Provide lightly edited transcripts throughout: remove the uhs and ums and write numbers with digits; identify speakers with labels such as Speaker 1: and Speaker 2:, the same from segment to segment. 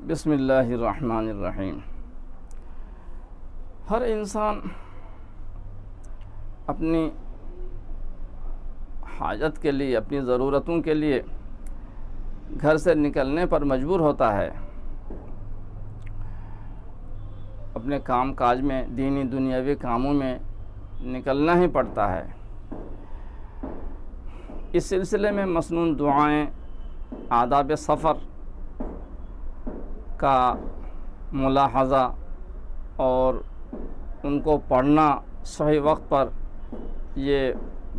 Speaker 1: بسم اللہ الرحمن الرحیم۔ ہر انسان اپنی حاجت کے لیے، اپنی ضرورتوں کے لیے گھر سے نکلنے پر مجبور ہوتا ہے۔ اپنے کام کاج میں، دینی دنیاوی کاموں میں نکلنا ہی پڑتا ہے۔ اس سلسلے میں مسنون دعائیں، آداب سفر کا ملاحظہ اور ان کو پڑھنا صحیح وقت پر، یہ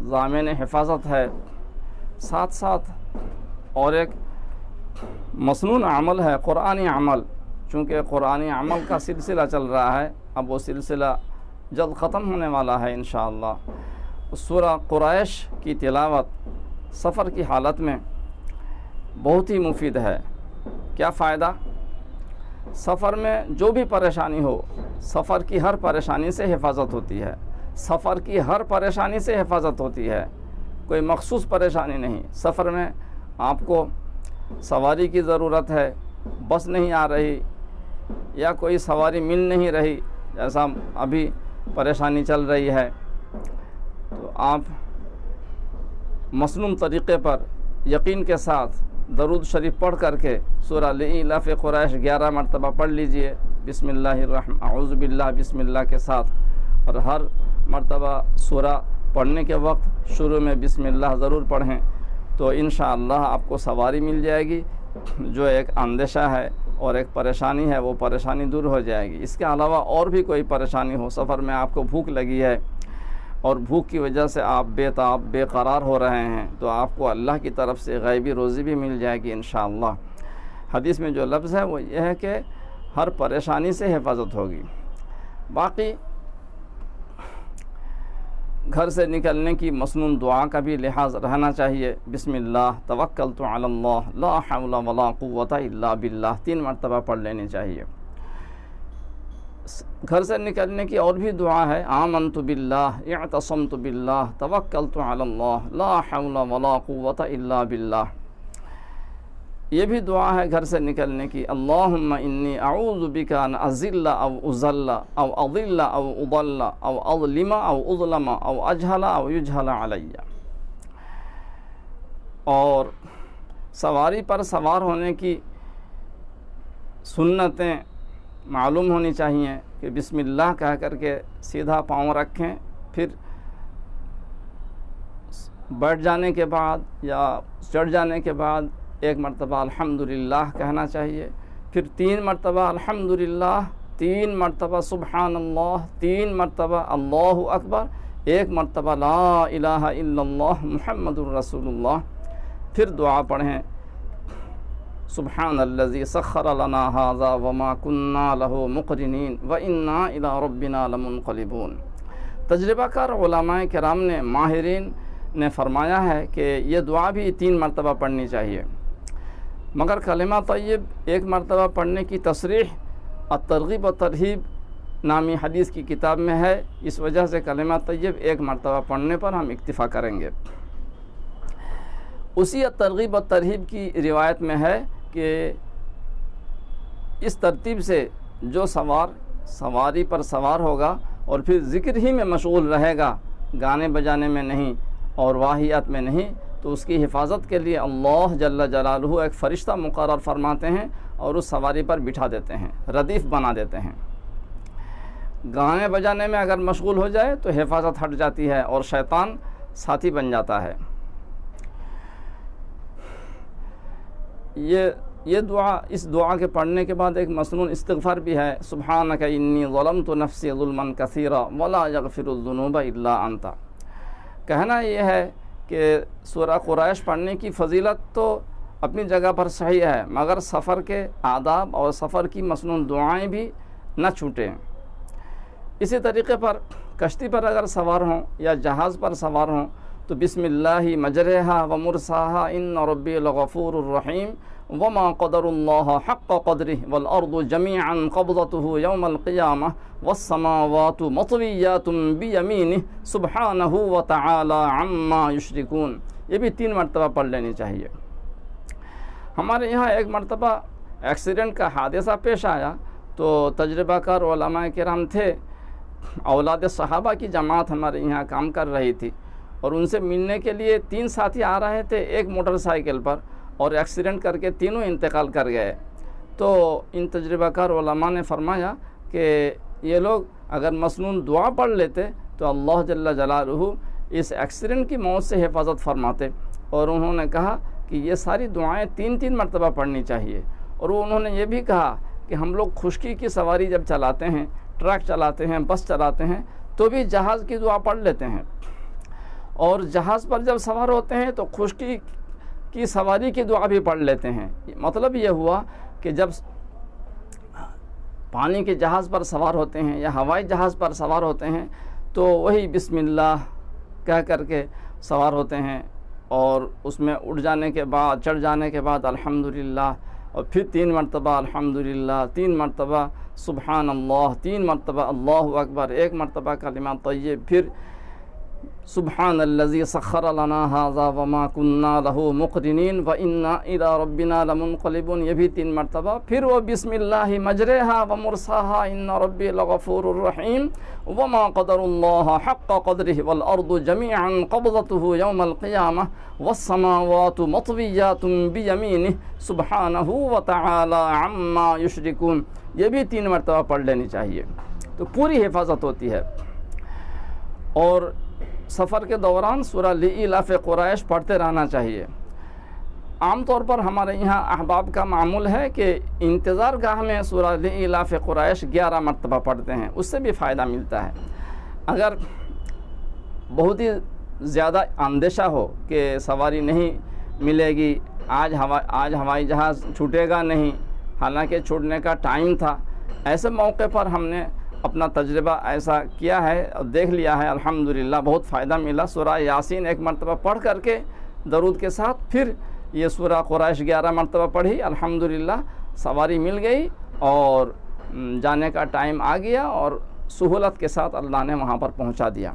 Speaker 1: ضامن حفاظت ہے۔ ساتھ ساتھ اور ایک مسنون عمل ہے، قرآنی عمل۔ چونکہ قرآنی عمل کا سلسلہ چل رہا ہے، اب وہ سلسلہ جلد ختم ہونے والا ہے انشاءاللہ۔ سورہ قریش کی تلاوت سفر کی حالت میں بہت ہی مفید ہے۔ کیا فائدہ؟ سفر میں جو بھی پریشانی ہو، سفر کی ہر پریشانی سے حفاظت ہوتی ہے۔ سفر کی ہر پریشانی سے حفاظت ہوتی ہے، کوئی مخصوص پریشانی نہیں۔ سفر میں آپ کو سواری کی ضرورت ہے، بس نہیں آ رہی یا کوئی سواری مل نہیں رہی، جیسا ابھی پریشانی چل رہی ہے، تو آپ مسنون طریقے پر یقین کے ساتھ درود شریف پڑھ کر کے سورہ لإلاف قریش 11 مرتبہ پڑھ لیجئے، بسم اللہ الرحمن اعوذ باللہ بسم اللہ کے ساتھ، اور ہر مرتبہ سورہ پڑھنے کے وقت شروع میں بسم اللہ ضرور پڑھیں، تو انشاءاللہ آپ کو سواری مل جائے گی۔ جو ایک اندیشہ ہے اور ایک پریشانی ہے، وہ پریشانی دور ہو جائے گی۔ اس کے علاوہ اور بھی کوئی پریشانی ہو، سفر میں آپ کو بھوک لگی ہے اور بھوک کی وجہ سے آپ بے تاب، بے قرار ہو رہے ہیں، تو آپ کو اللہ کی طرف سے غیبی روزی بھی مل جائے گی انشاءاللہ۔ حدیث میں جو لفظ ہے وہ یہ ہے کہ ہر پریشانی سے حفاظت ہوگی۔ باقی گھر سے نکلنے کی مسنون دعا کا بھی لحاظ رہنا چاہیے۔ بسم اللہ توکلت علی اللہ لا حول ولا قوت الا باللہ 3 مرتبہ پڑھ لینی چاہیے۔ گھر سے نکلنے کی اور بھی دعا ہے، آمنت باللہ اعتصمت باللہ توکلت علی اللہ لا حول ولا قوت الا باللہ۔ یہ بھی دعا ہے گھر سے نکلنے کی، اللہم انی اعوذ بک ان اذل او اذل او اضل او اضل او اظلم او اظلم او اجہل او یجہل علی۔ اور سواری پر سوار ہونے کی سنتیں معلوم ہونی چاہیے کہ بسم اللہ کہہ کر کے سیدھا پاؤں رکھیں، پھر بیٹھ جانے کے بعد یا چڑھ جانے کے بعد 1 مرتبہ الحمدللہ کہنا چاہیے، پھر 3 مرتبہ الحمدللہ، 3 مرتبہ سبحان اللہ، 3 مرتبہ اللہ اکبر، 1 مرتبہ لا الہ الا اللہ محمد الرسول اللہ۔ پھر دعا پڑھیں، سبحان الذی سخر لنا ھذا وما كنا له مقرنین وانا الی ربنا لمنقلبون۔ تجربہ کار علماء کرام نے، ماہرین نے فرمایا ہے کہ یہ دعا بھی 3 مرتبہ پڑھنی چاہیے، مگر کلمہ طیب 1 مرتبہ پڑھنے کی تصریح الترغیب و ترہیب نامی حدیث کی کتاب میں ہے، اس وجہ سے کلمہ طیب 1 مرتبہ پڑھنے پر ہم اکتفا کریں گے۔ اسی الترغیب و ترہیب کی روایت میں ہے کہ اس ترتیب سے جو سواری پر سوار ہوگا اور پھر ذکر ہی میں مشغول رہے گا، گانے بجانے میں نہیں اور واہیات میں نہیں، تو اس کی حفاظت کے لیے اللہ جل جلالہ ایک فرشتہ مقرر فرماتے ہیں اور اس سواری پر بٹھا دیتے ہیں، ردیف بنا دیتے ہیں۔ گانے بجانے میں اگر مشغول ہو جائے تو حفاظت ہٹ جاتی ہے اور شیطان ساتھی بن جاتا ہے۔ یہ دعا، اس دعا کے پڑھنے کے بعد ایک مسنون استغفار بھی ہے، سبحانک انی ظلمت نفسی ظلما کثیرا ولا یغفر الذنوب الا انت۔ کہنا یہ ہے کہ سورہ قریش پڑھنے کی فضیلت تو اپنی جگہ پر صحیح ہے، مگر سفر کے آداب اور سفر کی مسنون دعائیں بھی نہ چھوٹیں۔ اسی طریقے پر کشتی پر اگر سوار ہوں یا جہاز پر سوار ہوں تو بسم اللہ مجرہا و مرساہا ان ربی لغفور الرحیم وما قدر اللہ حق قدرہ والارض جمیعا قبضتہ یوم القیامہ والسماوات مطویات بیمینہ سبحانہ وتعالی عما یشرکون۔ یہ بھی 3 مرتبہ پڑھ لینی چاہیے۔ ہمارے یہاں 1 مرتبہ ایکسیڈنٹ کا حادثہ پیش آیا تو تجربہ کار علماء کرام تھے، اولاد صحابہ کی جماعت ہمارے یہاں کام کر رہی تھی، اور ان سے ملنے کے لیے 3 ساتھی آ رہے تھے ایک موٹر سائیکل پر، اور ایکسیڈنٹ کر کے تینوں انتقال کر گئے۔ تو ان تجربہ کار علماء نے فرمایا کہ یہ لوگ اگر مسنون دعا پڑھ لیتے تو اللہ جل جلالہ اس ایکسیڈنٹ کی موت سے حفاظت فرماتے، اور انہوں نے کہا کہ یہ ساری دعائیں 3 مرتبہ پڑھنی چاہیے۔ اور انہوں نے یہ بھی کہا کہ ہم لوگ خشکی کی سواری جب چلاتے ہیں، ٹرک چلاتے ہیں، بس چلاتے ہیں، تو بھی جہاز کی دعا پڑھ لیتے ہیں، اور جہاز پر جب سوار ہوتے ہیں تو خشکی کی سواری کی دعا بھی پڑھ لیتے ہیں۔ مطلب یہ ہوا کہ جب پانی کے جہاز پر سوار ہوتے ہیں یا ہوائی جہاز پر سوار ہوتے ہیں تو وہی بسم اللہ کہہ کر کے سوار ہوتے ہیں، اور اس میں اٹھ جانے کے بعد، چڑھ جانے کے بعد الحمدللہ، اور پھر 3 مرتبہ الحمدللہ، 3 مرتبہ سبحان اللہ، 3 مرتبہ اللہ اکبر، 1 مرتبہ کلمہ طیب، پھر سبحان الذی سخر لنا ھذا وما كنا له مقرنین وانا الی ربنا لمنقلبون، یہ بھی 3 مرتبہ، پھر وہ بسم اللہ مجریہا ومرساہا ان ربی لغفور الرحیم وما قدر اللہ حق قدرہ والارض جميعا قبضته یوم القیامہ والسماوات مطویات بیمینہ سبحانہ وتعالی عما یشرکون، یہ بھی 3 مرتبہ پڑھ لینی چاہیے، تو پوری حفاظت ہوتی ہے۔ اور سفر کے دوران سورہ لإلاف قریش پڑھتے رہنا چاہیے۔ عام طور پر ہمارے یہاں احباب کا معمول ہے کہ انتظار گاہ میں سورہ لإلاف قریش 11 مرتبہ پڑھتے ہیں، اس سے بھی فائدہ ملتا ہے۔ اگر بہت ہی زیادہ اندیشہ ہو کہ سواری نہیں ملے گی، آج ہوائی جہاز چھوٹے گا نہیں، حالانکہ چھوٹنے کا ٹائم تھا، ایسے موقع پر ہم نے اپنا تجربہ ایسا کیا ہے اور دیکھ لیا ہے، الحمدللہ بہت فائدہ ملا۔ سورہ یاسین 1 مرتبہ پڑھ کر کے درود کے ساتھ پھر یہ سورہ قریش 11 مرتبہ پڑھی، الحمدللہ سواری مل گئی اور جانے کا ٹائم آ گیا، اور سہولت کے ساتھ اللہ نے وہاں پر پہنچا دیا۔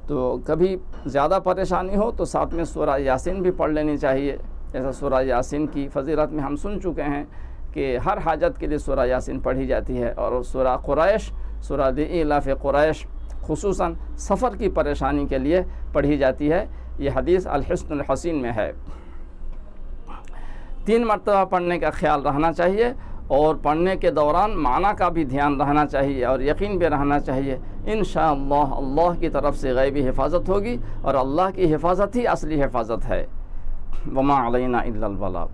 Speaker 1: تو کبھی زیادہ پریشانی ہو تو ساتھ میں سورہ یاسین بھی پڑھ لینی چاہیے، جیسا سورہ یاسین کی فضیلت میں ہم سن چکے ہیں کہ ہر حاجت کے لیے سورہ یاسین پڑھی جاتی ہے، اور سورہ قریش، سورہ لإلاف قریش خصوصاً سفر کی پریشانی کے لیے پڑھی جاتی ہے، یہ حدیث الحسن الحسین میں ہے۔ 3 مرتبہ پڑھنے کا خیال رہنا چاہیے، اور پڑھنے کے دوران معنی کا بھی دھیان رہنا چاہیے اور یقین بھی رہنا چاہیے۔ انشاءاللہ اللہ کی طرف سے غیبی حفاظت ہوگی، اور اللہ کی حفاظت ہی اصلی حفاظت ہے۔ وما علینا الا البلاغ۔